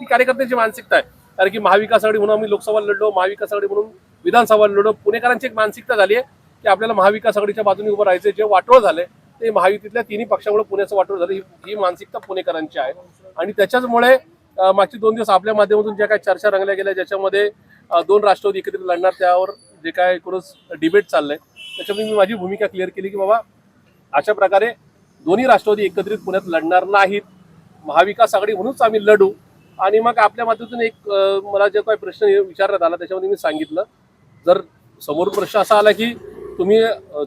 कार्यकर्त्यांची मानसिकता आहे. कारण की महाविकास आघाडी म्हणून आम्ही लोकसभा लढलो, महाविकास आघाडी म्हणून विधानसभा लढलो. पुणेकरांची एक मानसिकता झाली आहे की आपल्याला महाविकास आघाडीच्या बाजूने उभं राहायचं. जे वाटोळ झालंय ते महायुतीतल्या तिन्ही पक्षामुळे पुण्याचं वाटोळ झालं, ही मानसिकता पुणेकरांची आहे. आणि त्याच्याचमुळे मागचे 2 दिवस आपल्या माध्यमातून ज्या काही चर्चा रंगल्या गेल्या, ज्याच्यामध्ये 2 राष्ट्रवादी एकत्रित लढणार, त्यावर जे काय एकूणच डिबेट चाललंय, त्याच्यामध्ये मी माझी भूमिका क्लिअर केली की बाबा अशा प्रकारे दोन्ही राष्ट्रवादी एकत्रित पुण्यात लढणार नाहीत, महाविकास आघाडी म्हणूनच आम्ही लढू. आणि मग आपल्या माध्यमातून एक मला जे काही प्रश्न विचारण्यात आला त्याच्यामध्ये मी सांगितलं, जर समोर प्रश्न असा आला की तुम्ही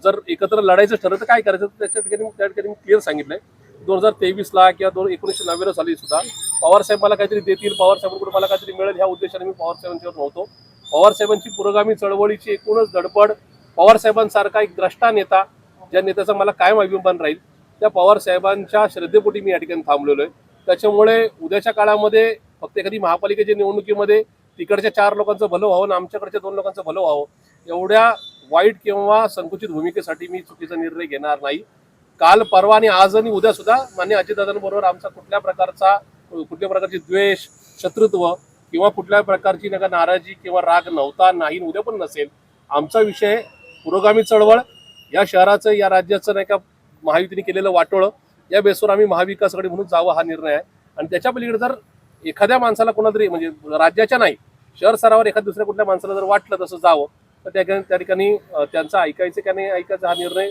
जर एकत्र लढायचं ठरलं तर काय करायचं, त्या ठिकाणी मी क्लिअर सांगितलंय. 2023ला किंवा 1990 साली सुद्धा पवार साहेब मला काहीतरी देतील, पवार साहेबांकडून मला काहीतरी मिळेल ह्या उद्देशाने मी पवार साहेबांच्यावर नव्हतो. पवार साहेबांची पुरोगामी चळवळीची एकूणच धडपड, पवार साहेबांसारखा एक द्रष्टा नेता, ज्या नेत्याचा मला कायम अभिमान राहील, त्या पवार साहेबांच्या श्रद्धेपोटी मी या ठिकाणी थांबलेलो आहे. त्याच्यामुळे उद्याच्या काळामध्ये फक्त एखादी महापालिकेच्या निवडणुकीमध्ये तिकडच्या 4 लोकांचं भलं व्हावं आणि आमच्याकडच्या 2 लोकांचं भलं व्हावं, एवढ्या वाईट किंवा संकुचित भूमिकेसाठी मी चुकीचा निर्णय घेणार नाही. काल, परवा आणि आज आणि उद्या सुद्धा मान्य अजितदादांबरोबर आमचा कुठल्या प्रकारची द्वेष, शत्रुत्व किंवा कुठल्या प्रकारची नाराजी किंवा राग नव्हता, नाही, उद्या पण नसेल. आमचा विषय पुरोगामी चळवळ, या शहराचं, या राज्याचं नाही का महायुतीने केलेलं वाटोळं, या बेसवर आम्ही महाविकास आघाडी म्हणून जावं हा निर्णय आहे. आणि त्याच्या पलीकडे जर एखाद्या माणसाला कोणातरी म्हणजे राज्याच्या नाही शहर स्तरावर एखाद्या दुसऱ्या कुठल्या माणसाला जर वाटलं तसं जावं तर त्या ठिकाणी त्यांचं ऐकायचं की नाही ऐकायचं हा निर्णय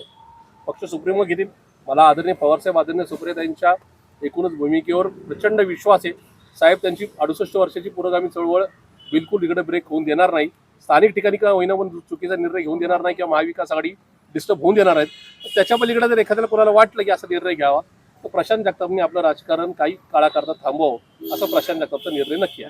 पक्ष सुप्रीमो घेतील. मला आदरणीय पवारसाहेब, आदरणीय सुप्रियाताईंच्या एकूणच भूमिकेवर प्रचंड विश्वास आहे. साहेब त्यांची 68 वर्षाची पुरोगामी चळवळ बिलकुल इकडे ब्रेक होऊन देणार नाही. स्थानिक ठिकाणी का होईना पण चुकीचा निर्णय घेऊन देणार नाही किंवा महाविकास आघाडी डिस्टर्ब होऊन देणार आहेत. त्याच्या पलीकडे जर एखाद्याला कोणाला वाटलं की असा निर्णय घ्यावा तर प्रशांत जगतापनी आपलं राजकारण काही काळाकरता थांबवावं, असा प्रशांत जगतापचा निर्णय नक्की आहे.